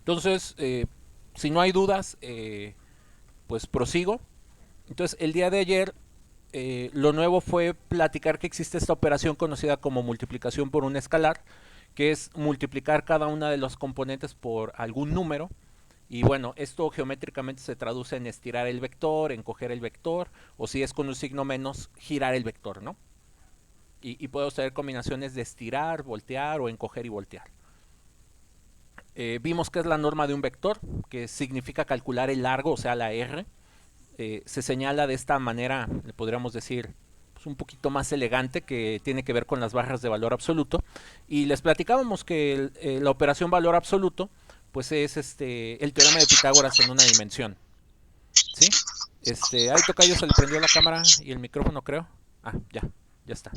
Entonces, si no hay dudas, pues prosigo. Entonces, el día de ayer, lo nuevo fue platicar que existe esta operación conocida como multiplicación por un escalar, que es multiplicar cada una de los componentes por algún número. Y bueno, esto geométricamente se traduce en estirar el vector, en coger el vector, o si es con un signo menos, girar el vector, ¿no? Y podemos tener combinaciones de estirar, voltear o encoger y voltear. Vimos que es la norma de un vector, que significa calcular el largo, o sea, la R. Se señala de esta manera, le podríamos decir, pues un poquito más elegante, que tiene que ver con las barras de valor absoluto. Y les platicábamos que la operación valor absoluto, pues es el teorema de Pitágoras en una dimensión. ¿Sí? Ahí tocayo se le prendió la cámara y el micrófono, creo. Ah, ya está.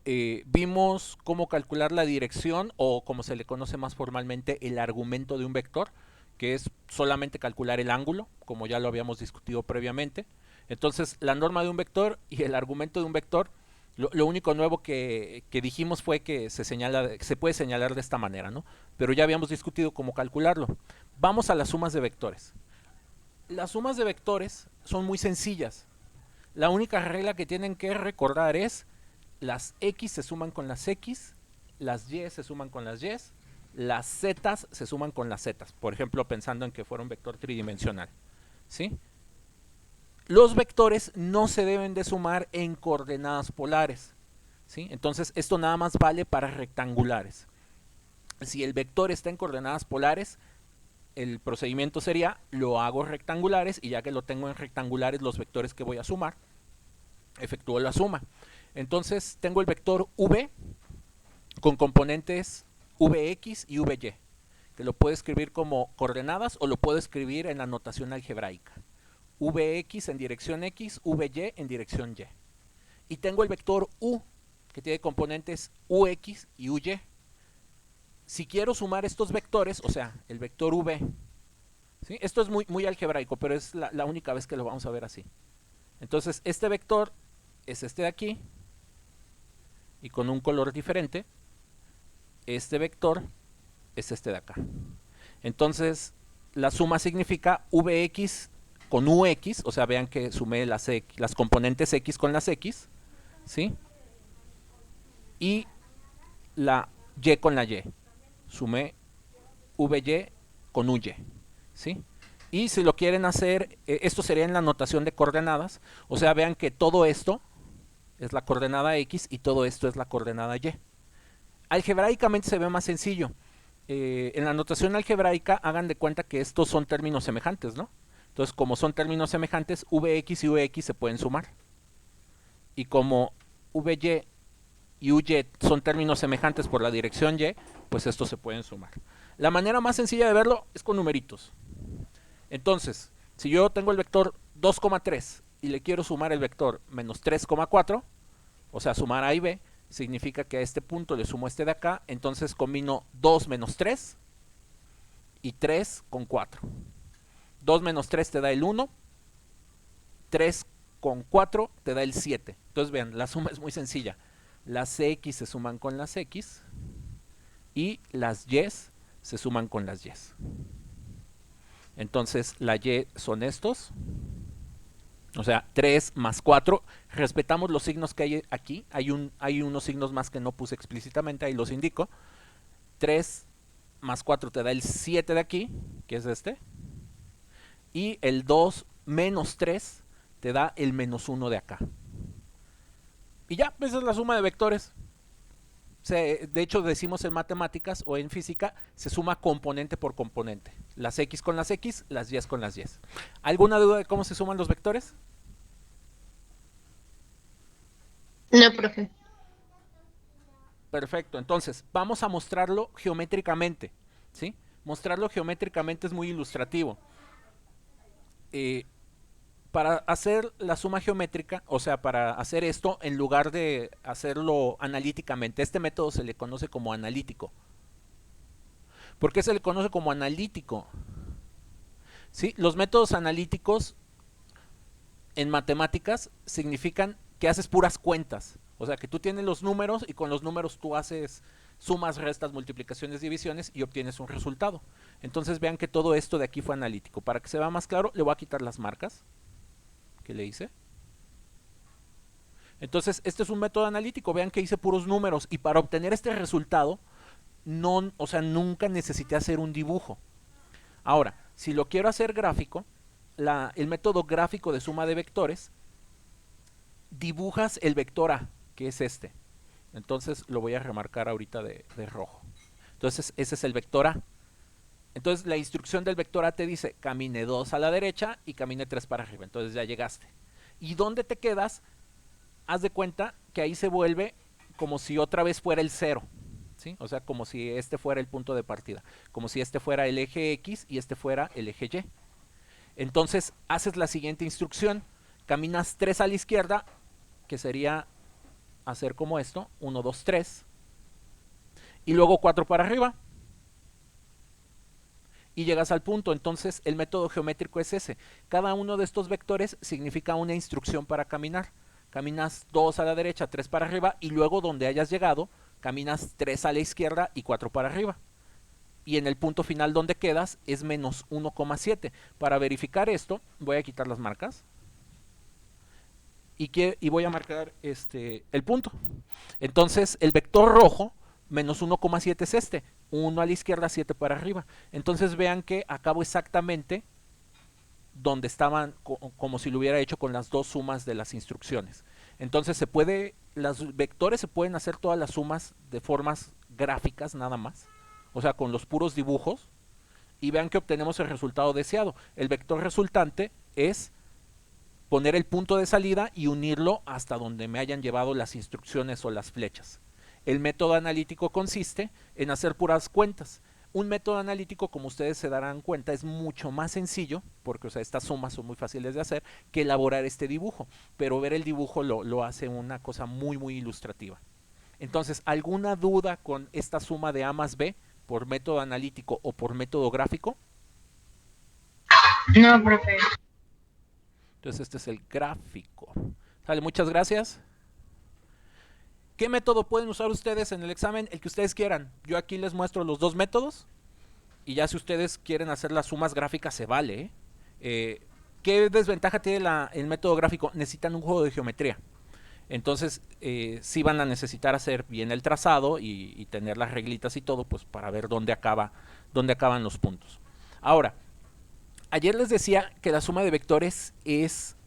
Vimos cómo calcular la dirección o como se le conoce más formalmente el argumento de un vector, que es solamente calcular el ángulo, como ya lo habíamos discutido previamente. Entonces, la norma de un vector y el argumento de un vector, lo único nuevo que dijimos fue que se puede señalar de esta manera, ¿no? Pero ya habíamos discutido cómo calcularlo. Vamos a las sumas de vectores. Las sumas de vectores son muy sencillas. La única regla que tienen que recordar es las X se suman con las X, las Y se suman con las Y, las Z se suman con las Z. Por ejemplo, pensando en que fuera un vector tridimensional. ¿Sí? Los vectores no se deben de sumar en coordenadas polares. ¿Sí? Entonces, esto nada más vale para rectangulares. Si el vector está en coordenadas polares, el procedimiento sería, lo hago rectangulares y ya que lo tengo en rectangulares los vectores que voy a sumar, efectúo la suma. Entonces tengo el vector v con componentes vx y vy, que lo puedo escribir como coordenadas o lo puedo escribir en la notación algebraica. Vx en dirección x, vy en dirección y. Y tengo el vector u, que tiene componentes ux y uy. Si quiero sumar estos vectores, o sea, el vector v, ¿sí? Esto es muy algebraico, pero es la única vez que lo vamos a ver así. Entonces, este vector es este de aquí, y con un color diferente. Este vector es este de acá. Entonces, la suma significa Vx con Ux, o sea, vean que sumé las componentes X con las X, ¿sí? Y la Y con la Y. Sumé Vy con Uy, ¿sí? Y si lo quieren hacer, esto sería en la notación de coordenadas, o sea, vean que todo esto es la coordenada X y todo esto es la coordenada Y. Algebraicamente se ve más sencillo. En la notación algebraica hagan de cuenta que estos son términos semejantes, ¿no? Entonces, como son términos semejantes, Vx y Vx se pueden sumar. Y como Vy y Uy son términos semejantes por la dirección Y, pues estos se pueden sumar. La manera más sencilla de verlo es con numeritos. Entonces, si yo tengo el vector 2,3 y le quiero sumar el vector menos 3,4, o sea, sumar A y B, significa que a este punto le sumo este de acá, entonces combino 2 menos 3 y 3 con 4. 2 menos 3 te da el 1, 3 con 4 te da el 7. Entonces vean, la suma es muy sencilla. Las X se suman con las X y las Y se suman con las Y. Entonces la Y son estos, o sea, 3 más 4. Respetamos los signos que hay aquí. Hay unos signos más que no puse explícitamente, ahí los indico. 3 más 4 te da el 7 de aquí, que es este. Y el 2 menos 3 te da el menos 1 de acá. Y ya, esa es la suma de vectores. De hecho, decimos en matemáticas o en física, se suma componente por componente. Las X con las X, las Y con las Y. ¿Alguna duda de cómo se suman los vectores? No, profe. Perfecto, entonces vamos a mostrarlo geométricamente. ¿Sí? Mostrarlo geométricamente es muy ilustrativo. Eh, para hacer la suma geométrica, o sea, para hacer esto, en lugar de hacerlo analíticamente, este método se le conoce como analítico. ¿Por qué se le conoce como analítico? ¿Sí? Los métodos analíticos en matemáticas significan que haces puras cuentas. O sea, que tú tienes los números y con los números tú haces sumas, restas, multiplicaciones, divisiones y obtienes un resultado. Entonces vean que todo esto de aquí fue analítico. Para que se vea más claro, le voy a quitar las marcas que le hice. Entonces este es un método analítico. Vean que hice puros números y para obtener este resultado, no, o sea, nunca necesité hacer un dibujo. Ahora, si lo quiero hacer gráfico, el método gráfico de suma de vectores, dibujas el vector A, que es este. Entonces lo voy a remarcar ahorita de rojo. Entonces ese es el vector A. Entonces la instrucción del vector A te dice camine 2 a la derecha y camine 3 para arriba. Entonces ya llegaste. ¿Y dónde te quedas? Haz de cuenta que ahí se vuelve como si otra vez fuera el 0. ¿Sí? O sea, como si este fuera el punto de partida. Como si este fuera el eje X y este fuera el eje Y. Entonces haces la siguiente instrucción. Caminas 3 a la izquierda, que sería hacer como esto. 1, 2, 3. Y luego 4 para arriba. Y llegas al punto. Entonces el método geométrico es ese. Cada uno de estos vectores significa una instrucción para caminar. Caminas 2 a la derecha, 3 para arriba y luego donde hayas llegado, caminas 3 a la izquierda y 4 para arriba. Y en el punto final donde quedas es menos 1,7. Para verificar esto, voy a quitar las marcas. Y voy a marcar el punto. Entonces el vector rojo menos 1,7 es este. 1 a la izquierda, 7 para arriba. Entonces vean que acabo exactamente donde estaban, como si lo hubiera hecho con las dos sumas de las instrucciones. Entonces los vectores se pueden hacer todas las sumas de formas gráficas nada más. O sea, con los puros dibujos. Y vean que obtenemos el resultado deseado. El vector resultante es poner el punto de salida y unirlo hasta donde me hayan llevado las instrucciones o las flechas. El método analítico consiste en hacer puras cuentas. Un método analítico, como ustedes se darán cuenta, es mucho más sencillo, porque estas sumas son muy fáciles de hacer, que elaborar este dibujo. Pero ver el dibujo lo hace una cosa muy, muy ilustrativa. Entonces, ¿alguna duda con esta suma de A más B por método analítico o por método gráfico? No, profe. Entonces, este es el gráfico. Sale, muchas gracias. ¿Qué método pueden usar ustedes en el examen? El que ustedes quieran. Yo aquí les muestro los dos métodos. Y ya si ustedes quieren hacer las sumas gráficas, se vale. ¿Qué desventaja tiene el método gráfico? Necesitan un juego de geometría. Entonces, sí van a necesitar hacer bien el trazado y tener las reglitas y todo, pues para ver dónde acaban los puntos. Ahora, ayer les decía que la suma de vectores es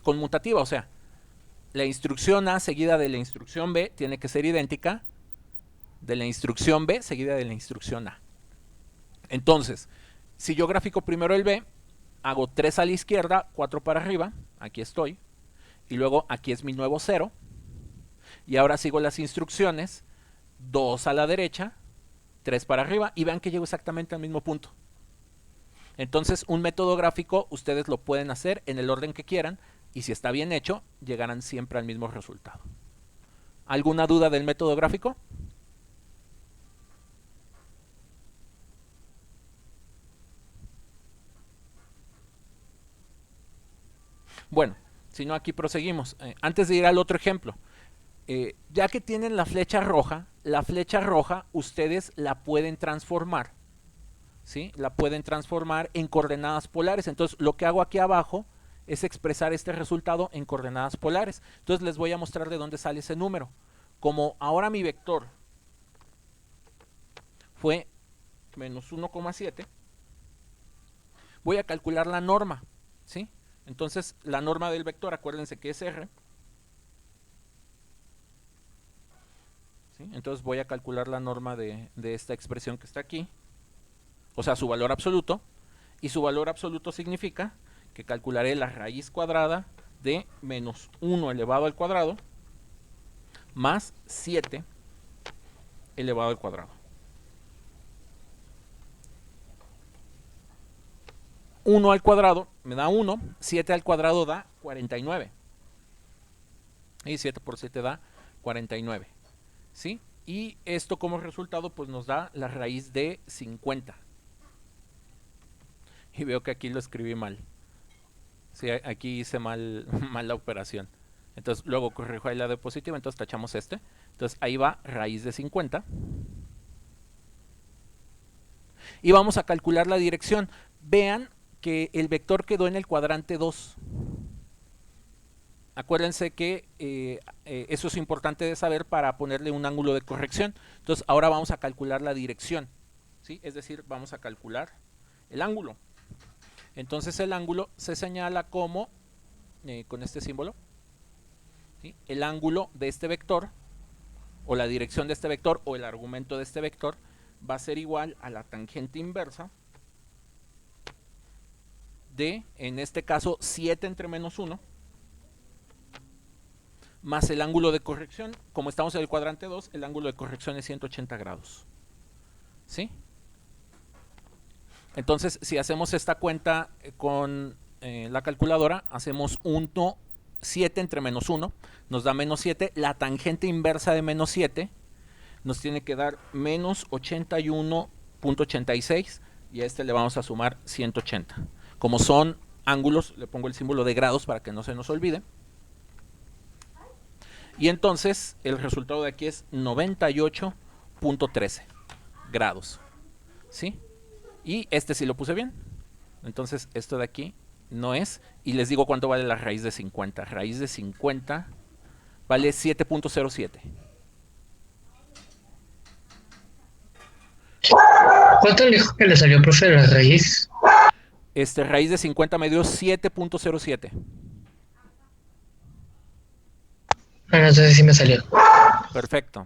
conmutativa, o sea, la instrucción A seguida de la instrucción B tiene que ser idéntica de la instrucción B seguida de la instrucción A. Entonces, si yo grafico primero el B, hago 3 a la izquierda, 4 para arriba, aquí estoy, y luego aquí es mi nuevo 0, y ahora sigo las instrucciones, 2 a la derecha, 3 para arriba, y vean que llego exactamente al mismo punto. Entonces, un método gráfico ustedes lo pueden hacer en el orden que quieran, y si está bien hecho, llegarán siempre al mismo resultado. ¿Alguna duda del método gráfico? Bueno, si no, aquí proseguimos. Antes de ir al otro ejemplo, ya que tienen la flecha roja ustedes la pueden transformar, ¿sí? La pueden transformar en coordenadas polares. Entonces, lo que hago aquí abajo es expresar este resultado en coordenadas polares. Entonces, les voy a mostrar de dónde sale ese número. Como ahora mi vector fue menos 1,7, voy a calcular la norma, ¿sí? Entonces, la norma del vector, acuérdense que es R. ¿Sí? Entonces voy a calcular la norma de esta expresión que está aquí, o sea, su valor absoluto, y su valor absoluto significa que calcularé la raíz cuadrada de menos 1 elevado al cuadrado más 7 elevado al cuadrado. 1 al cuadrado me da 1, 7 al cuadrado da 49. Y 7 por 7 da 49. ¿Sí? Y esto como resultado pues nos da la raíz de 50. Y veo que aquí lo escribí mal. Sí, aquí hice mal la operación. Entonces luego corrijo ahí la diapositiva, entonces tachamos este. Entonces ahí va raíz de 50. Y vamos a calcular la dirección. Vean que el vector quedó en el cuadrante 2. Acuérdense que eso es importante de saber para ponerle un ángulo de corrección. Entonces ahora vamos a calcular la dirección, ¿sí? Es decir, vamos a calcular el ángulo. Entonces el ángulo se señala como, con este símbolo, ¿sí? El ángulo de este vector, o la dirección de este vector, o el argumento de este vector, va a ser igual a la tangente inversa de, en este caso, 7 entre menos 1, más el ángulo de corrección. Como estamos en el cuadrante 2, el ángulo de corrección es 180 grados. ¿Sí? Entonces, si hacemos esta cuenta con la calculadora, hacemos 7 entre menos 1, nos da menos 7. La tangente inversa de menos 7 nos tiene que dar menos 81.86 y a este le vamos a sumar 180. Como son ángulos, le pongo el símbolo de grados para que no se nos olvide. Y entonces el resultado de aquí es 98.13 grados. ¿Sí? Y este sí lo puse bien. Entonces esto de aquí no es. Y les digo cuánto vale la raíz de 50. Raíz de 50 vale 7.07. ¿Cuánto le dijo que le salió, profe, la raíz? Raíz de 50 me dio 7.07. Bueno, entonces sí me salió. Perfecto.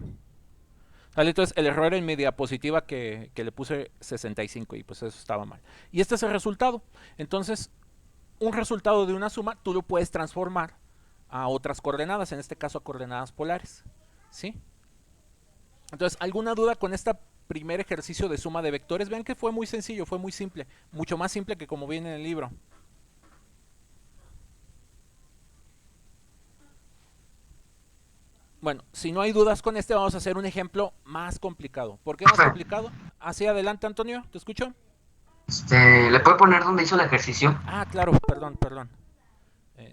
Vale, entonces el error en mi diapositiva que le puse 65 y pues eso estaba mal. Y este es el resultado. Entonces, un resultado de una suma tú lo puedes transformar a otras coordenadas, en este caso a coordenadas polares. ¿Sí? Entonces, ¿alguna duda con este primer ejercicio de suma de vectores? Vean que fue muy sencillo, fue muy simple. Mucho más simple que como viene en el libro. Bueno, si no hay dudas con este, vamos a hacer un ejemplo más complicado. ¿Por qué más Profe, complicado? Hacia adelante, Antonio, ¿te escucho? ¿le puede poner dónde hizo el ejercicio? Ah, claro, perdón.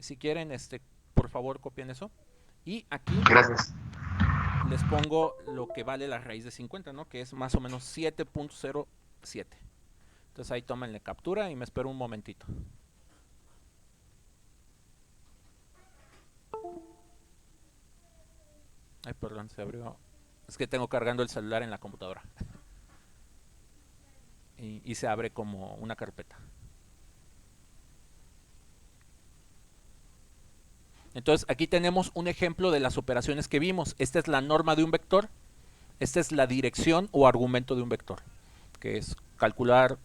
Si quieren, por favor, copien eso. Y aquí Gracias. les pongo lo que vale la raíz de 50, ¿no? Que es más o menos 7.07. Entonces ahí tómenle captura y me espero un momentito. Ay, perdón, se abrió. Es que tengo cargando el celular en la computadora. Y se abre como una carpeta. Entonces aquí tenemos un ejemplo de las operaciones que vimos. Esta es la norma de un vector. Esta es la dirección o argumento de un vector, que es calcular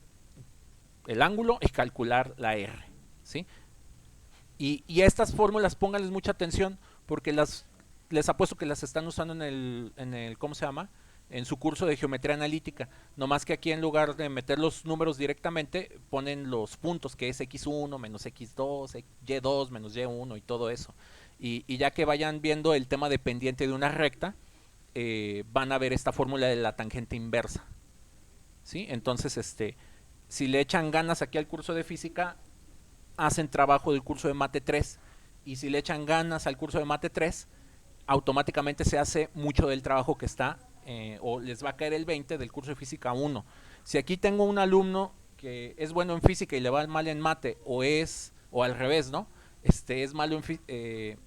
el ángulo y calcular la R. ¿Sí? Y a estas fórmulas pónganles mucha atención porque les apuesto que las están usando en el ¿cómo se llama? En su curso de geometría analítica. No más que aquí en lugar de meter los números directamente, ponen los puntos, que es x1 menos x2, y2 menos y1 y todo eso. Y ya que vayan viendo el tema dependiente de una recta, van a ver esta fórmula de la tangente inversa. ¿Sí? Entonces, si le echan ganas aquí al curso de física, hacen trabajo del curso de mate 3. Y si le echan ganas al curso de mate 3, automáticamente se hace mucho del trabajo que está, o les va a caer el 20 del curso de física 1. Si aquí tengo un alumno que es bueno en física y le va mal en mate, o al revés, ¿no? Es malo en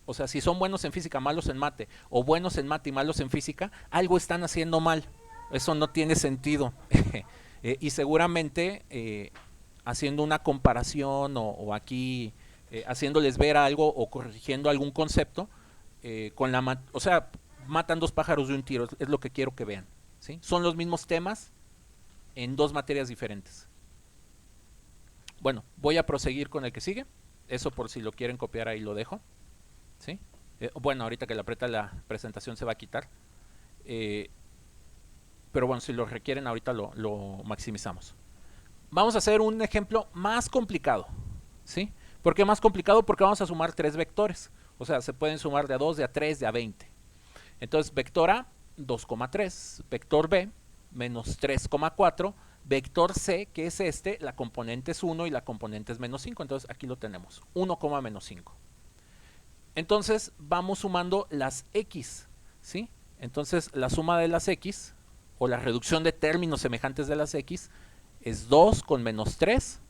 o sea, si son buenos en física, malos en mate, o buenos en mate y malos en física, algo están haciendo mal. Eso no tiene sentido. Y seguramente haciendo una comparación o aquí haciéndoles ver algo o corrigiendo algún concepto, o sea, matan dos pájaros de un tiro, es lo que quiero que vean. ¿Sí? Son los mismos temas en dos materias diferentes. Bueno, voy a proseguir con el que sigue. Eso por si lo quieren copiar ahí lo dejo. ¿Sí? Bueno, ahorita que le aprieta la presentación se va a quitar. Pero bueno, si lo requieren ahorita lo maximizamos. Vamos a hacer un ejemplo más complicado. ¿Sí? ¿Por qué más complicado? Porque vamos a sumar tres vectores. O sea, se pueden sumar de a 2, de a 3, de a 20. Entonces, vector A, 2,3. Vector B, menos 3,4. Vector C, que es la componente es 1 y la componente es menos 5. Entonces, aquí lo tenemos. 1, menos 5. Entonces, vamos sumando las X. ¿Sí? Entonces, la suma de las X o la reducción de términos semejantes de las x, es 2 con menos 3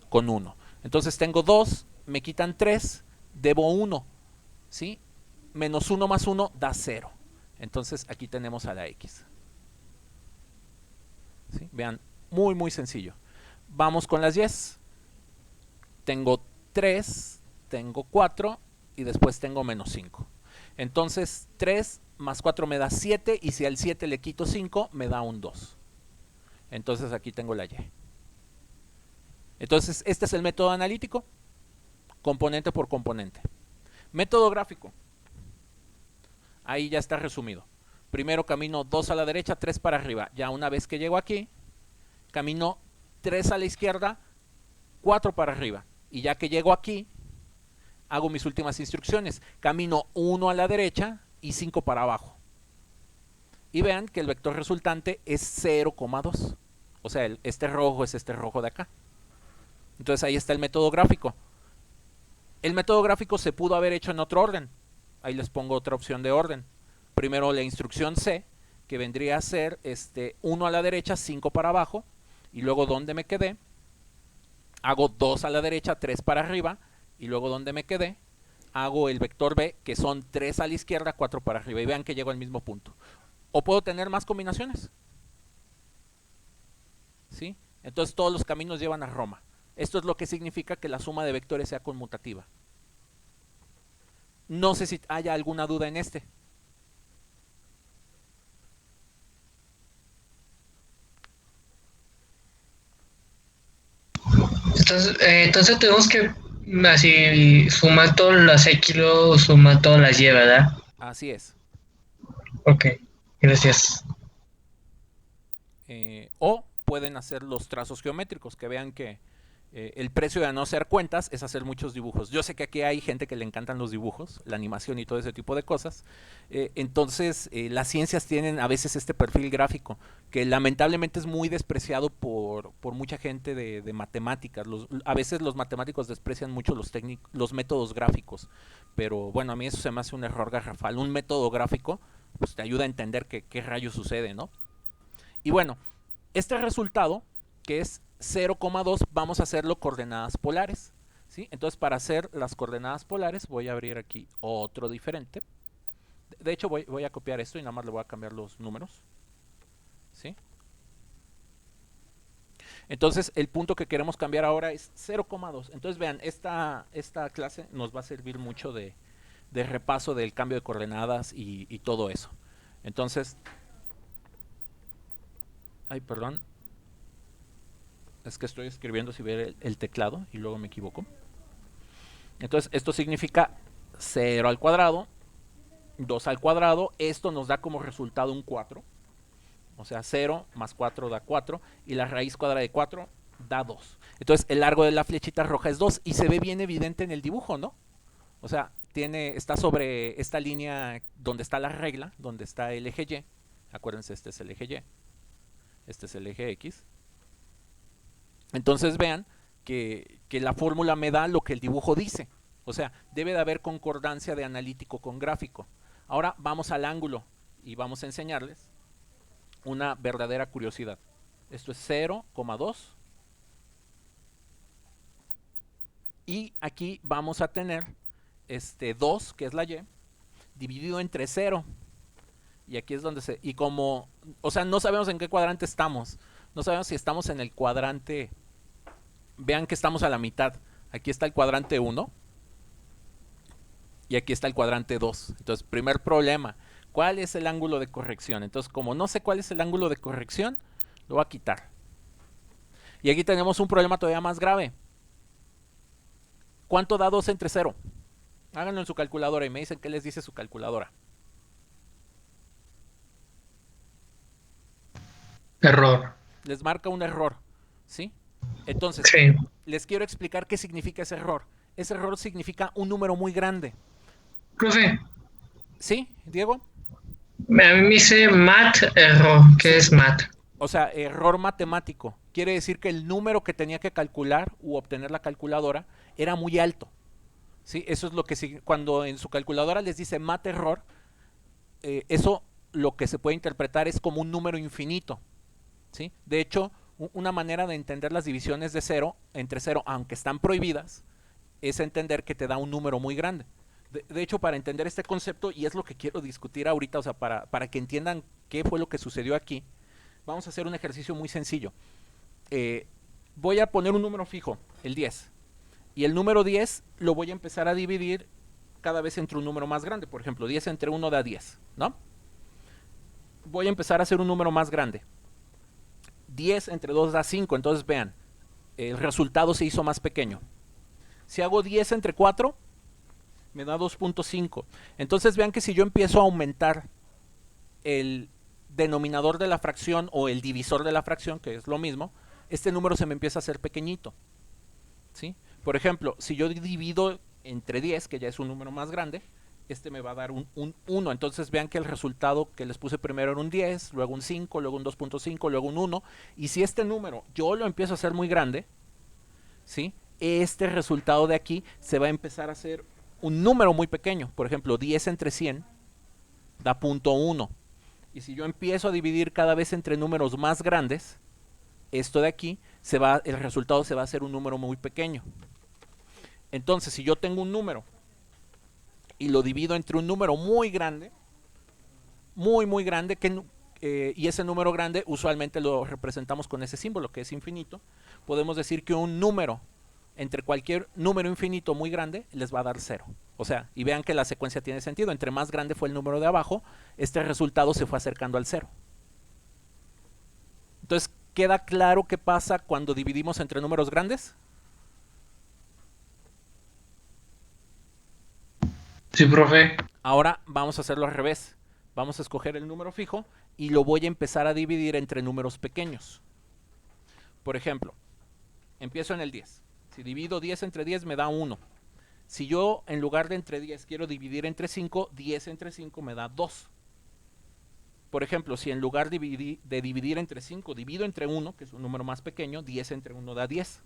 con 1. Entonces tengo 2, me quitan 3, debo 1, ¿sí? Menos 1 más 1 da 0. Entonces aquí tenemos a la x. ¿Sí? Vean, muy muy sencillo. Vamos con las y's. Tengo 3, tengo 4 y después tengo menos 5. Entonces 3 más 4 me da 7 y si al 7 le quito 5 me da un 2. Entonces aquí tengo la y. Entonces este es el método analítico, componente por componente. Método gráfico. Ahí ya está resumido. Primero camino 2 a la derecha, 3 para arriba. Ya una vez que llego aquí, camino 3 a la izquierda, 4 para arriba. Y ya que llego aquí, hago mis últimas instrucciones. Camino 1 a la derecha y 5 para abajo. Y vean que el vector resultante es 0,2. O sea, este rojo es este rojo de acá. Entonces ahí está el método gráfico. El método gráfico se pudo haber hecho en otro orden. Ahí les pongo otra opción de orden. Primero la instrucción C, que vendría a ser 1 a la derecha, 5 para abajo. Y luego donde me quedé, hago 2 a la derecha, 3 para arriba. Y luego donde me quedé, hago el vector B, que son 3 a la izquierda, 4 para arriba. Y vean que llego al mismo punto. O puedo tener más combinaciones. ¿Sí? Entonces todos los caminos llevan a Roma. Esto es lo que significa que la suma de vectores sea conmutativa. No sé si haya alguna duda en este. Entonces tenemos que así sumar todas las X, luego sumar todas las Y, ¿verdad? Así es. Ok, gracias. O pueden hacer los trazos geométricos, que vean que el precio de no hacer cuentas es hacer muchos dibujos. Yo sé que aquí hay gente que le encantan los dibujos, la animación y todo ese tipo de cosas. Entonces, las ciencias tienen a veces este perfil gráfico, que lamentablemente es muy despreciado por mucha gente de matemáticas. A veces los matemáticos desprecian mucho los métodos gráficos, pero bueno, a mí eso se me hace un error garrafal. Un método gráfico pues, te ayuda a entender qué rayos sucede, ¿no? Y bueno, este resultado, que es 0,2, vamos a hacerlo coordenadas polares. ¿Sí? Entonces, para hacer las coordenadas polares, voy a abrir aquí otro diferente. De hecho, voy a copiar esto y nada más le voy a cambiar los números. ¿Sí? Entonces, el punto que queremos cambiar ahora es 0,2. Entonces, vean, esta clase nos va a servir mucho de repaso del cambio de coordenadas y todo eso. Entonces, ay, perdón. Es que estoy escribiendo si ver el teclado y luego me equivoco. Entonces, esto significa 0 al cuadrado, 2 al cuadrado. Esto nos da como resultado un 4. O sea, 0 más 4 da 4. Y la raíz cuadrada de 4 da 2. Entonces, el largo de la flechita roja es 2. Y se ve bien evidente en el dibujo, ¿no? O sea, está sobre esta línea donde está la regla, donde está el eje Y. Acuérdense, este es el eje Y. Este es el eje X. Entonces vean que la fórmula me da lo que el dibujo dice. O sea, debe de haber concordancia de analítico con gráfico. Ahora vamos al ángulo y vamos a enseñarles una verdadera curiosidad. Esto es 0,2. Y aquí vamos a tener 2, que es la Y, dividido entre 0. Y aquí es donde y como, o sea, no sabemos en qué cuadrante estamos. No sabemos si estamos en el cuadrante. Vean que estamos a la mitad. Aquí está el cuadrante 1 y aquí está el cuadrante 2. Entonces, primer problema, ¿cuál es el ángulo de corrección? Entonces, como no sé cuál es el ángulo de corrección, lo voy a quitar. Y aquí tenemos un problema todavía más grave. ¿Cuánto da 2 entre 0? Háganlo en su calculadora y me dicen qué les dice su calculadora. Error. Les marca un error, ¿sí? Entonces, Sí. les quiero explicar qué significa ese error. Ese error significa un número muy grande. Profe, ¿Sí, Diego? a mí me dice mat error. ¿Qué Sí. es mat? O sea, error matemático. Quiere decir que el número que tenía que calcular u obtener la calculadora era muy alto. ¿Sí? Eso es lo que cuando en su calculadora les dice mat error, eso lo que se puede interpretar es como un número infinito, ¿sí? De hecho, una manera de entender las divisiones de cero, entre cero, aunque están prohibidas, es entender que te da un número muy grande. De hecho, para entender este concepto, y es lo que quiero discutir ahorita, o sea, para que entiendan qué fue lo que sucedió aquí, vamos a hacer un ejercicio muy sencillo. Voy a poner un número fijo, el 10. Y el número 10 lo voy a empezar a dividir cada vez entre un número más grande. Por ejemplo, 10 entre 1 da 10, ¿no? Voy a empezar a hacer un número más grande. 10 entre 2 da 5, entonces vean, el resultado se hizo más pequeño. Si hago 10 entre 4, me da 2.5. Entonces vean que si yo empiezo a aumentar el denominador de la fracción o el divisor de la fracción, que es lo mismo, este número se me empieza a hacer pequeñito, ¿sí? Por ejemplo, si yo divido entre 10, que ya es un número más grande, este me va a dar un 1. Entonces vean que el resultado que les puse primero era un 10, luego un 5, luego un 2.5, luego un 1. Y si este número yo lo empiezo a hacer muy grande, ¿sí? Este resultado de aquí se va a empezar a hacer un número muy pequeño. Por ejemplo, 10 entre 100 da 0.1. Y si yo empiezo a dividir cada vez entre números más grandes, esto de aquí, el resultado se va a hacer un número muy pequeño. Entonces, si yo tengo un número y lo divido entre un número muy grande, muy grande, y ese número grande usualmente lo representamos con ese símbolo que es infinito, podemos decir que un número entre cualquier número infinito muy grande les va a dar 0. O sea, y vean que la secuencia tiene sentido. Entre más grande fue el número de abajo, este resultado se fue acercando al 0. Entonces, ¿queda claro qué pasa cuando dividimos entre números grandes? Sí, profe. Ahora vamos a hacerlo al revés. Vamos a escoger el número fijo y lo voy a empezar a dividir entre números pequeños. Por ejemplo, empiezo en el 10. Si divido 10 entre 10 me da 1. Si yo en lugar de entre 10 quiero dividir entre 5, 10 entre 5 me da 2. Por ejemplo, si en lugar de dividir entre 5 divido entre 1, que es un número más pequeño, 10 entre 1 da 10.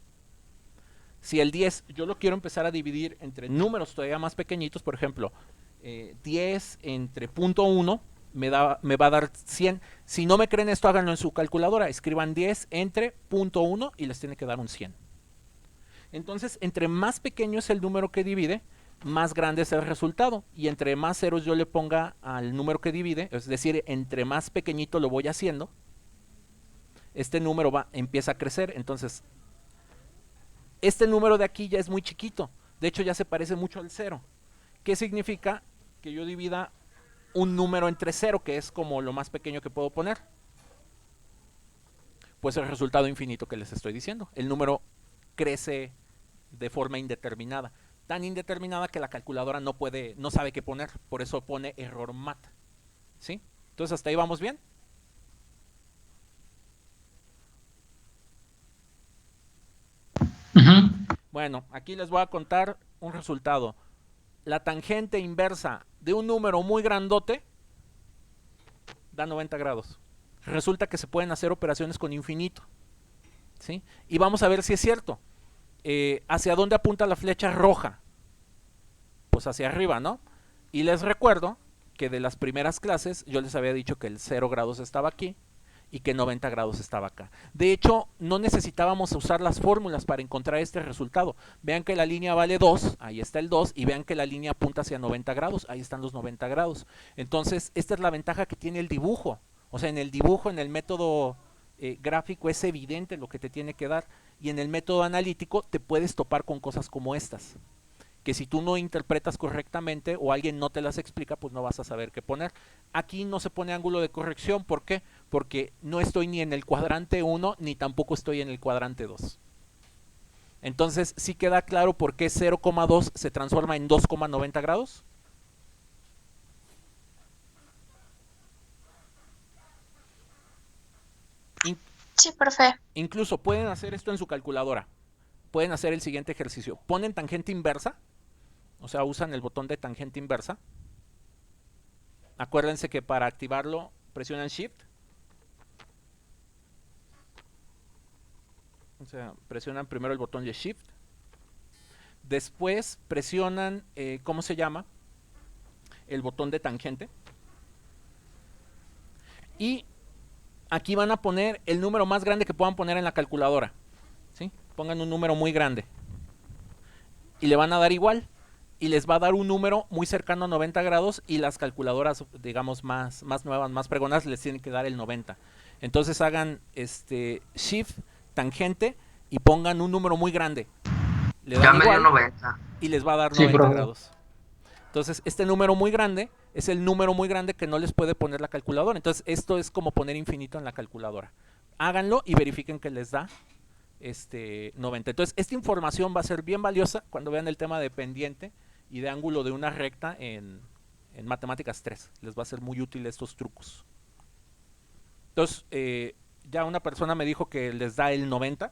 Si el 10 yo lo quiero empezar a dividir entre números todavía más pequeñitos, por ejemplo, 10 entre 0.1 me va a dar 100. Si no me creen esto, háganlo en su calculadora. Escriban 10 entre 0.1 y les tiene que dar un 100. Entonces, entre más pequeño es el número que divide, más grande es el resultado. Y entre más ceros yo le ponga al número que divide, es decir, entre más pequeñito lo voy haciendo, este número empieza a crecer. Entonces, este número de aquí ya es muy chiquito. De hecho, ya se parece mucho al 0. ¿Qué significa? Que yo divida un número entre 0, que es como lo más pequeño que puedo poner. Pues el resultado infinito que les estoy diciendo. El número crece de forma indeterminada. Tan indeterminada que la calculadora no sabe qué poner. Por eso pone error mat. ¿Sí? Entonces, ¿hasta ahí vamos bien? Bueno, aquí les voy a contar un resultado. La tangente inversa de un número muy grandote da 90 grados. Resulta que se pueden hacer operaciones con infinito, ¿sí? Y vamos a ver si es cierto. ¿Hacia dónde apunta la flecha roja? Pues hacia arriba, ¿no? Y les recuerdo que de las primeras clases yo les había dicho que el 0 grados estaba aquí y que 90 grados estaba acá. De hecho, no necesitábamos usar las fórmulas para encontrar este resultado. Vean que la línea vale 2, ahí está el 2, y vean que la línea apunta hacia 90 grados, ahí están los 90 grados. Entonces, esta es la ventaja que tiene el dibujo. O sea, en el dibujo, en el método gráfico es evidente lo que te tiene que dar, y en el método analítico te puedes topar con cosas como estas, que si tú no interpretas correctamente o alguien no te las explica, pues no vas a saber qué poner. Aquí no se pone ángulo de corrección, ¿por qué? Porque no estoy ni en el cuadrante 1 ni tampoco estoy en el cuadrante 2. Entonces, ¿sí queda claro por qué 0,2 se transforma en 2,90 grados? Sí, profe. Incluso pueden hacer esto en su calculadora. Pueden hacer el siguiente ejercicio. Ponen tangente inversa, o sea, usan el botón de tangente inversa. Acuérdense que para activarlo presionan Shift. O sea, presionan primero el botón de Shift. Después presionan, ¿cómo se llama? El botón de tangente. Y aquí van a poner el número más grande que puedan poner en la calculadora, ¿sí? Pongan un número muy grande. Y le van a dar igual. Y les va a dar un número muy cercano a 90 grados y las calculadoras, digamos, más nuevas, más pregonas, les tienen que dar el 90. Entonces hagan shift, tangente y pongan un número muy grande. Le Ya dan me dio igual 90. y les va a dar Sí, 90 profe. grados. Entonces, este número muy grande es el número muy grande que no les puede poner la calculadora. Entonces, esto es como poner infinito en la calculadora. Háganlo y verifiquen que les da 90. Entonces, esta información va a ser bien valiosa cuando vean el tema de pendiente y de ángulo de una recta en Matemáticas 3. Les va a ser muy útil estos trucos. Entonces, ya una persona me dijo que les da el 90.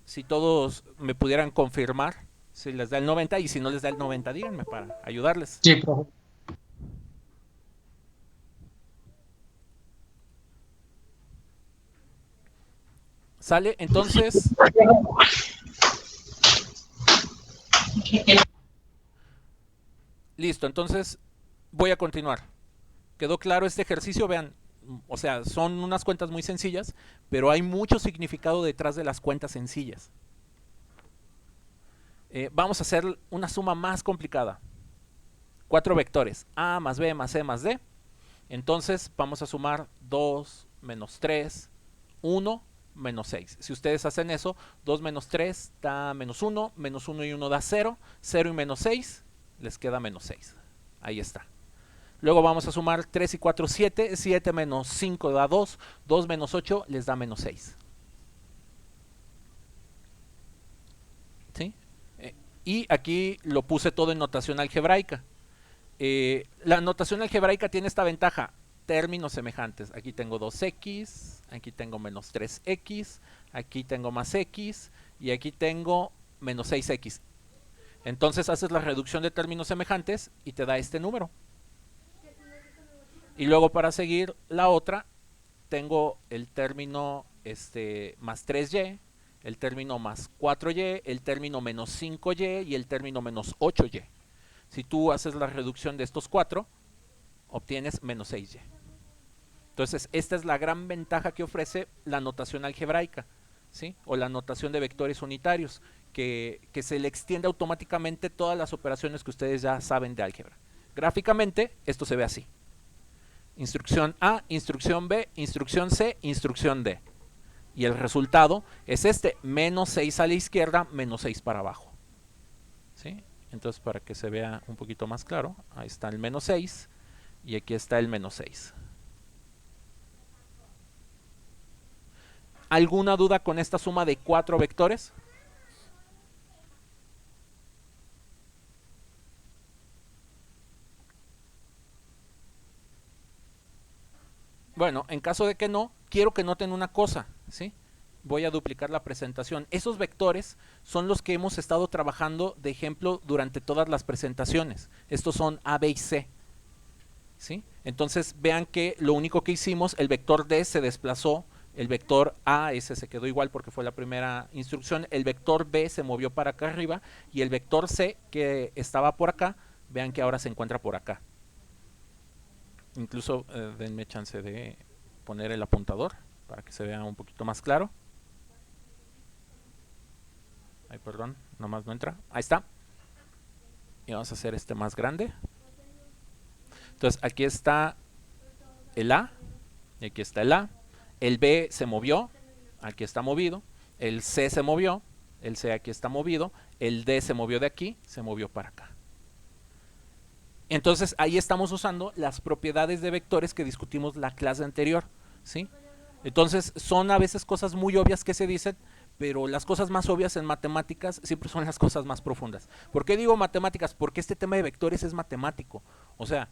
Si todos me pudieran confirmar si les da el 90 y si no les da el 90, díganme para ayudarles. Sí, profe. ¿Sale? Entonces, listo. Entonces, voy a continuar. ¿Quedó claro este ejercicio? Vean, o sea, son unas cuentas muy sencillas, pero hay mucho significado detrás de las cuentas sencillas. Vamos a hacer una suma más complicada. 4 vectores, A más B más C más D. Entonces, vamos a sumar 2 menos 3, 1 menos 6. Si ustedes hacen eso, 2 menos 3 da menos 1 y 1 da 0, 0 y menos 6 les queda menos 6. Ahí está. Luego vamos a sumar 3 y 4, 7, 7 menos 5 da 2, 2 menos 8 les da menos 6. ¿Sí? Y aquí lo puse todo en notación algebraica. La notación algebraica tiene esta ventaja, términos semejantes. Aquí tengo 2x, aquí tengo menos 3x, aquí tengo más x y aquí tengo menos 6x. Entonces haces la reducción de términos semejantes y te da este número. Y luego para seguir la otra, tengo el término más 3y, el término más 4y, el término menos 5y y el término menos 8y. Si tú haces la reducción de estos 4, obtienes menos 6y. Entonces, esta es la gran ventaja que ofrece la notación algebraica, ¿sí? O la notación de vectores unitarios, que se le extiende automáticamente todas las operaciones que ustedes ya saben de álgebra. Gráficamente, esto se ve así. Instrucción A, instrucción B, instrucción C, instrucción D. Y el resultado es menos 6 a la izquierda, menos 6 para abajo. ¿Sí? Entonces, para que se vea un poquito más claro, ahí está el menos 6 y aquí está el menos 6. ¿Alguna duda con esta suma de 4 vectores? Bueno, en caso de que no, quiero que noten una cosa, ¿sí? Voy a duplicar la presentación. Esos vectores son los que hemos estado trabajando de ejemplo durante todas las presentaciones. Estos son A, B y C, ¿sí? Entonces vean que lo único que hicimos, el vector D se desplazó, el vector A, ese se quedó igual porque fue la primera instrucción, el vector B se movió para acá arriba y el vector C, que estaba por acá, vean que ahora se encuentra por acá. Incluso denme chance de poner el apuntador para que se vea un poquito más claro. Ay, perdón, nomás no entra. Ahí está. Y vamos a hacer este más grande. Entonces aquí está el A, y aquí está el A. El B se movió, aquí está movido. El C se movió, el C aquí está movido. El D se movió de aquí, se movió para acá. Entonces ahí estamos usando las propiedades de vectores que discutimos la clase anterior, ¿sí? Entonces son a veces cosas muy obvias que se dicen, pero las cosas más obvias en matemáticas siempre son las cosas más profundas. ¿Por qué digo matemáticas? Porque este tema de vectores es matemático. O sea,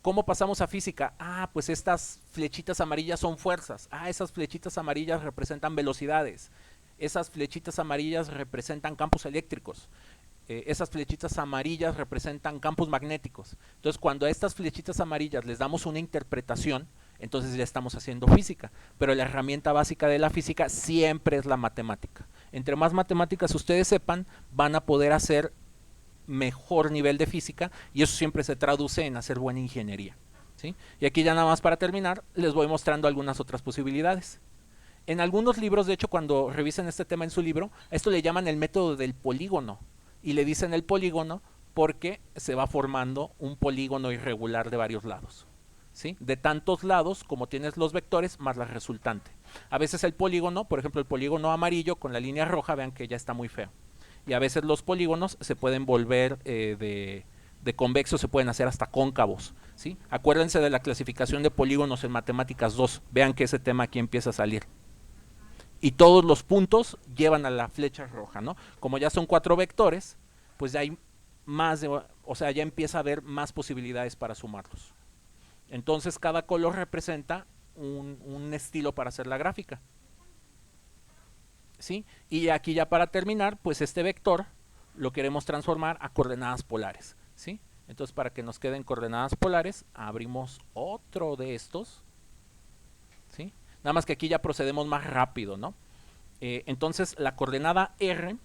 ¿cómo pasamos a física? Ah, pues estas flechitas amarillas son fuerzas. Ah, esas flechitas amarillas representan velocidades. Esas flechitas amarillas representan campos eléctricos. Esas flechitas amarillas representan campos magnéticos. Entonces, cuando a estas flechitas amarillas les damos una interpretación, entonces ya estamos haciendo física. Pero la herramienta básica de la física siempre es la matemática. Entre más matemáticas ustedes sepan, van a poder hacer mejor nivel de física y eso siempre se traduce en hacer buena ingeniería. ¿sí? Y aquí ya nada más para terminar, les voy mostrando algunas otras posibilidades. En algunos libros, de hecho, cuando revisen este tema en su libro, a esto le llaman el método del polígono. Y le dicen el polígono porque se va formando un polígono irregular de varios lados, ¿sí? De tantos lados como tienes los vectores más la resultante. A veces el polígono, por ejemplo el polígono amarillo con la línea roja, vean que ya está muy feo. Y a veces los polígonos se pueden volver de convexos, se pueden hacer hasta cóncavos, ¿sí? Acuérdense de la clasificación de polígonos en matemáticas 2, vean que ese tema aquí empieza a salir. Y todos los puntos llevan a la flecha roja, ¿no? Como ya son 4 vectores, pues ya hay más, o sea, ya empieza a haber más posibilidades para sumarlos. Entonces cada color representa un estilo para hacer la gráfica, ¿sí? Y aquí ya para terminar, pues este vector lo queremos transformar a coordenadas polares, ¿sí? Entonces para que nos queden coordenadas polares, abrimos otro de estos, ¿sí? Nada más que aquí ya procedemos más rápido, ¿no? Entonces la coordenada R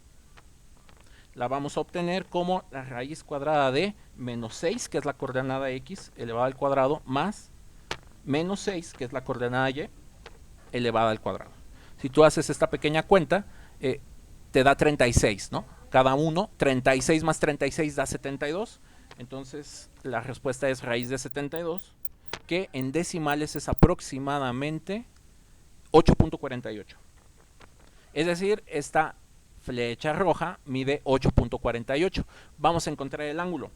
la vamos a obtener como la raíz cuadrada de menos 6, que es la coordenada X elevada al cuadrado, más menos 6, que es la coordenada Y elevada al cuadrado. Si tú haces esta pequeña cuenta, te da 36, ¿no? Cada uno, 36 más 36 da 72. Entonces la respuesta es raíz de 72, que en decimales es aproximadamente 8.48. Es decir, esta flecha roja mide 8.48. Vamos a encontrar el ángulo.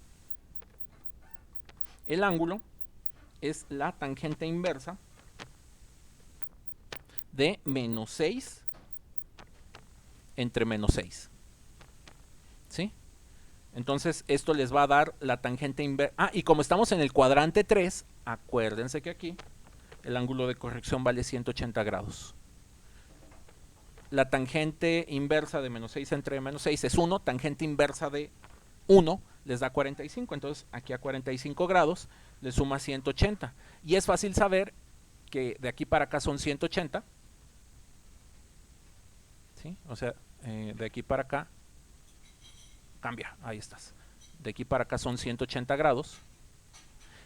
El ángulo es la tangente inversa de menos 6 entre menos 6. ¿Sí? Entonces esto les va a dar la tangente inversa. Ah, y como estamos en el cuadrante 3, acuérdense que aquí el ángulo de corrección vale 180 grados. La tangente inversa de menos 6 entre menos 6 es 1, tangente inversa de 1 les da 45, entonces aquí a 45 grados le suma 180. Y es fácil saber que de aquí para acá son 180, ¿sí? O sea, de aquí para acá, cambia, ahí estás. De aquí para acá son 180 grados,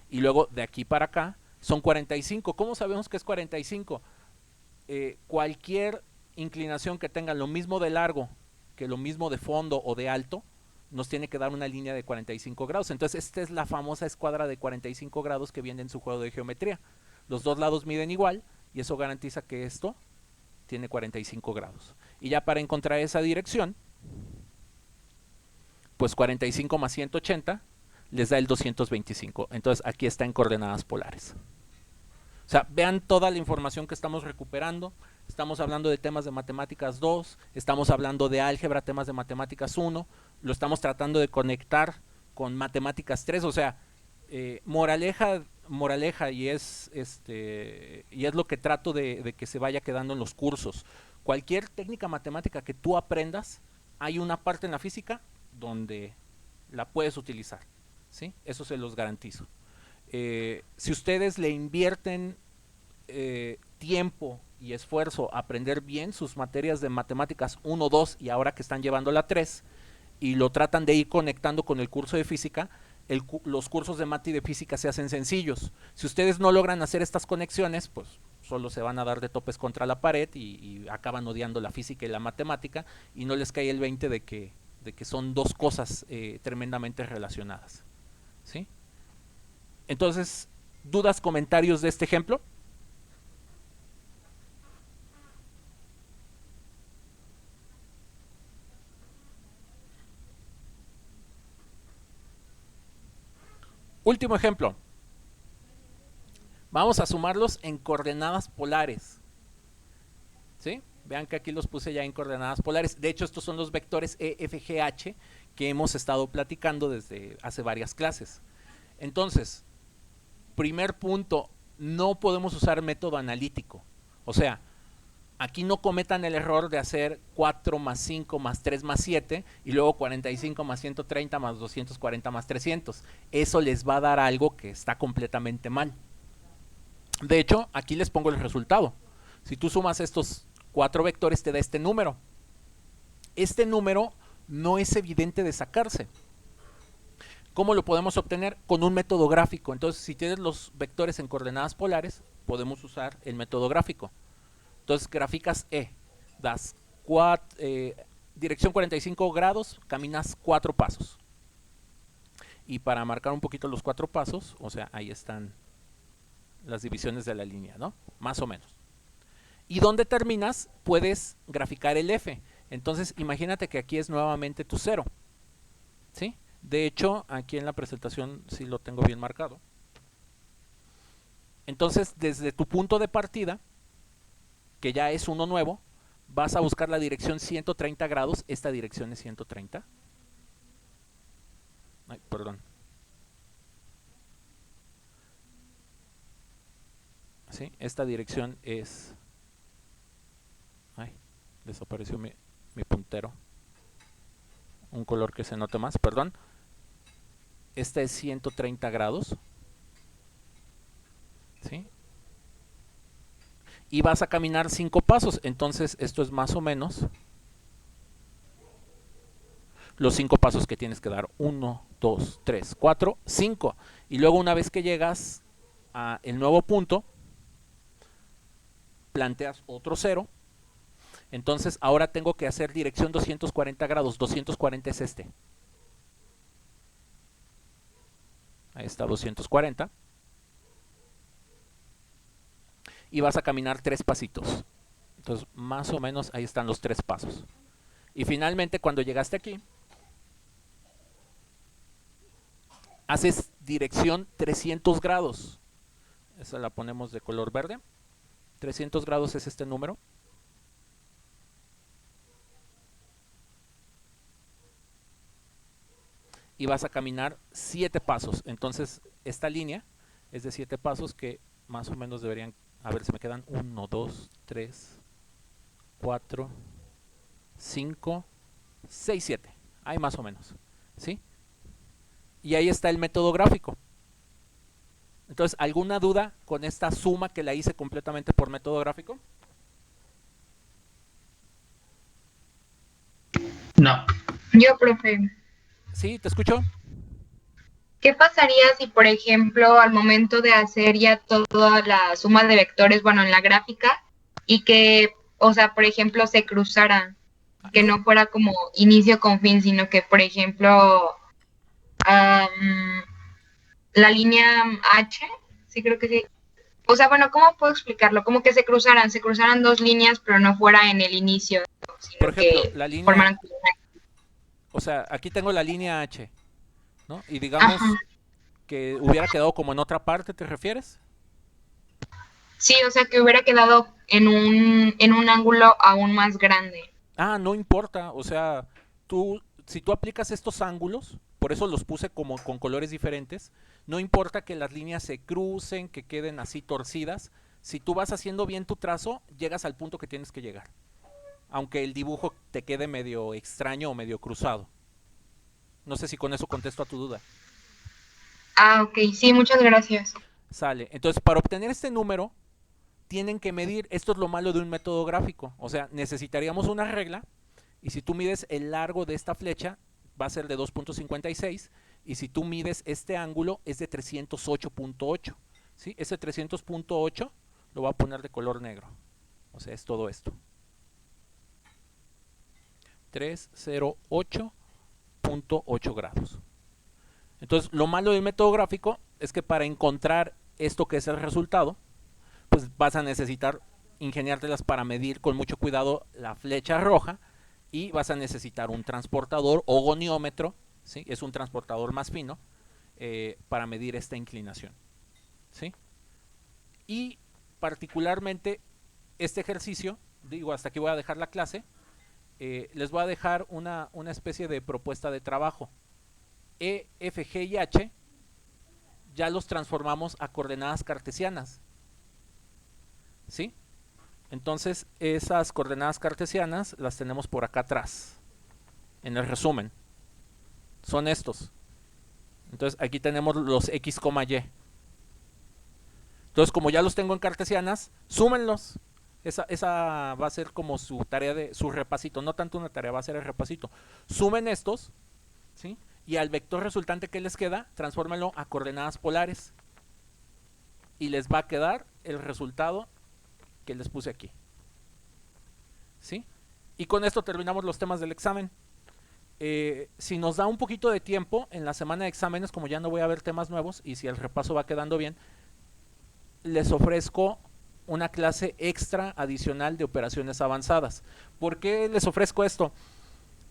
y luego de aquí para acá son 45. ¿Cómo sabemos que es 45? Cualquier inclinación que tenga lo mismo de largo que lo mismo de fondo o de alto, nos tiene que dar una línea de 45 grados. Entonces esta es la famosa escuadra de 45 grados que viene en su juego de geometría. Los dos lados miden igual y eso garantiza que esto tiene 45 grados. Y ya para encontrar esa dirección, pues 45 más 180 les da el 225. Entonces aquí está en coordenadas polares. O sea, vean toda la información que estamos recuperando. Estamos hablando de temas de matemáticas 2, estamos hablando de álgebra, temas de matemáticas 1, lo estamos tratando de conectar con matemáticas 3, o sea, moraleja y es lo que trato de que se vaya quedando en los cursos. Cualquier técnica matemática que tú aprendas, hay una parte en la física donde la puedes utilizar, ¿sí? Eso se los garantizo. Si ustedes le invierten tiempo y esfuerzo a aprender bien sus materias de matemáticas 1, 2 y ahora que están llevando la 3 y lo tratan de ir conectando con el curso de física, los cursos de mate y de física se hacen sencillos. Si ustedes no logran hacer estas conexiones, pues solo se van a dar de topes contra la pared y acaban odiando la física y la matemática y no les cae el 20 de que son dos cosas tremendamente relacionadas, ¿sí? Entonces, ¿dudas, comentarios de este ejemplo? Último ejemplo. Vamos a sumarlos en coordenadas polares, ¿sí? Vean que aquí los puse ya en coordenadas polares. De hecho, estos son los vectores E, F, G, H que hemos estado platicando desde hace varias clases. Entonces, primer punto, no podemos usar método analítico. O sea, aquí no cometan el error de hacer 4 más 5 más 3 más 7 y luego 45 más 130 más 240 más 300. Eso les va a dar algo que está completamente mal. De hecho, aquí les pongo el resultado. Si tú sumas estos 4 vectores te da este número. Este número no es evidente de sacarse. ¿Cómo lo podemos obtener? Con un método gráfico. Entonces, si tienes los vectores en coordenadas polares, podemos usar el método gráfico. Entonces, graficas E, das dirección 45 grados, caminas 4 pasos. Y para marcar un poquito los 4 pasos, o sea, ahí están las divisiones de la línea, ¿no? Más o menos. Y donde terminas, puedes graficar el F. Entonces, imagínate que aquí es nuevamente tu 0. ¿Sí? De hecho, aquí en la presentación sí lo tengo bien marcado. Entonces, desde tu punto de partida, que ya es uno nuevo, vas a buscar la dirección 130 grados. Esta dirección es 130. Ay, perdón. ¿Sí? Esta dirección es... Ay, desapareció mi puntero. Un color que se note más, perdón. Esta es 130 grados. ¿Sí? Y vas a caminar 5 pasos. Entonces esto es más o menos los 5 pasos que tienes que dar. 1, 2, 3, 4, 5. Y luego una vez que llegas a el nuevo punto, planteas otro 0. Entonces ahora tengo que hacer dirección 240 grados. 240 es este. Ahí está 240. Y vas a caminar 3 pasitos. Entonces más o menos ahí están los 3 pasos. Y finalmente cuando llegaste aquí, haces dirección 300 grados. Esa la ponemos de color verde. 300 grados es este número. Y vas a caminar 7 pasos. Entonces esta línea es de 7 pasos que más o menos deberían... A ver, se me quedan 1, 2, 3, 4, 5, 6, 7. Ahí más o menos. ¿Sí? Y ahí está el método gráfico. Entonces, ¿alguna duda con esta suma que la hice completamente por método gráfico? No. Yo, profe. ¿Sí? ¿Te escucho? ¿Qué pasaría si, por ejemplo, al momento de hacer ya toda la suma de vectores, bueno, en la gráfica, y que, o sea, por ejemplo, se cruzaran, que No, no fuera como inicio con fin, sino que, por ejemplo, la línea H, sí creo que sí. O sea, bueno, ¿cómo puedo explicarlo? Como que se cruzaran dos líneas, pero no fuera en el inicio, por sino ejemplo, que la línea, formaran como o sea, aquí tengo la línea H, ¿no? Y ajá. digamos que hubiera quedado como en otra parte, ¿te refieres? Sí, o sea, que hubiera quedado en un ángulo aún más grande. Ah, no importa, o sea, si tú aplicas estos ángulos, por eso los puse como con colores diferentes, no importa que las líneas se crucen, que queden así torcidas, si tú vas haciendo bien tu trazo, llegas al punto que tienes que llegar, aunque el dibujo te quede medio extraño o medio cruzado. No sé si con eso contesto a tu duda. Ah, ok, sí, muchas gracias. Sale, entonces para obtener este número, tienen que medir, esto es lo malo de un método gráfico, o sea, necesitaríamos una regla. Y si tú mides el largo de esta flecha, va a ser de 2.56. Y si tú mides este ángulo, es de 308.8. ¿Sí? Ese 300.8 lo voy a poner de color negro. O sea, es todo esto. 308.8 grados. Entonces, lo malo del método gráfico es que para encontrar esto que es el resultado, pues vas a necesitar ingeniártelas para medir con mucho cuidado la flecha roja. Y vas a necesitar un transportador o goniómetro, ¿sí? Es un transportador más fino para medir esta inclinación, ¿sí? Y particularmente este ejercicio, digo, hasta aquí voy a dejar la clase, les voy a dejar una especie de propuesta de trabajo. E, F, G y H ya los transformamos a coordenadas cartesianas, ¿sí? Entonces, esas coordenadas cartesianas las tenemos por acá atrás, en el resumen. Son estos. Entonces, aquí tenemos los x, y. Entonces, como ya los tengo en cartesianas, súmenlos. Esa va a ser como su tarea, su repasito. No tanto una tarea, va a ser el repasito. Sumen estos, ¿sí? y al vector resultante que les queda, transfórmenlo a coordenadas polares y les va a quedar el resultado que les puse aquí. ¿Sí? Y con esto terminamos los temas del examen. Si nos da un poquito de tiempo en la semana de exámenes, como ya no voy a ver temas nuevos y si el repaso va quedando bien, les ofrezco una clase extra adicional de operaciones avanzadas. ¿Por qué les ofrezco esto?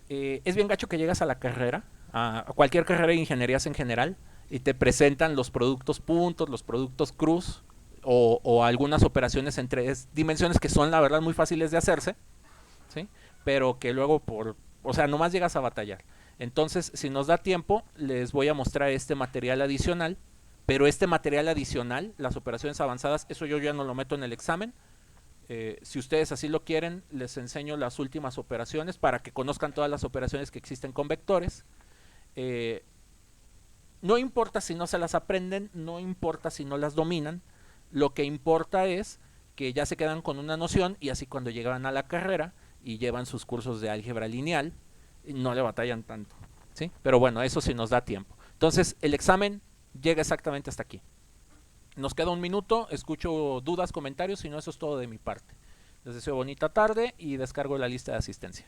Es bien gacho que llegas a la carrera, a cualquier carrera de ingenierías en general, y te presentan los productos puntos, los productos cruz, o algunas operaciones en tres dimensiones que son la verdad muy fáciles de hacerse, ¿sí? Pero que luego o sea, nomás llegas a batallar. Entonces, si nos da tiempo, les voy a mostrar este material adicional, pero este material adicional, las operaciones avanzadas, eso yo ya no lo meto en el examen. Si ustedes así lo quieren, les enseño las últimas operaciones para que conozcan todas las operaciones que existen con vectores. No importa si no se las aprenden, no importa si no las dominan, lo que importa es que ya se quedan con una noción y así cuando llegan a la carrera y llevan sus cursos de álgebra lineal, no le batallan tanto, ¿sí? Pero bueno, eso sí nos da tiempo. Entonces, el examen llega exactamente hasta aquí. Nos queda un minuto, escucho dudas, comentarios, si no, eso es todo de mi parte. Les deseo bonita tarde y descargo la lista de asistencia.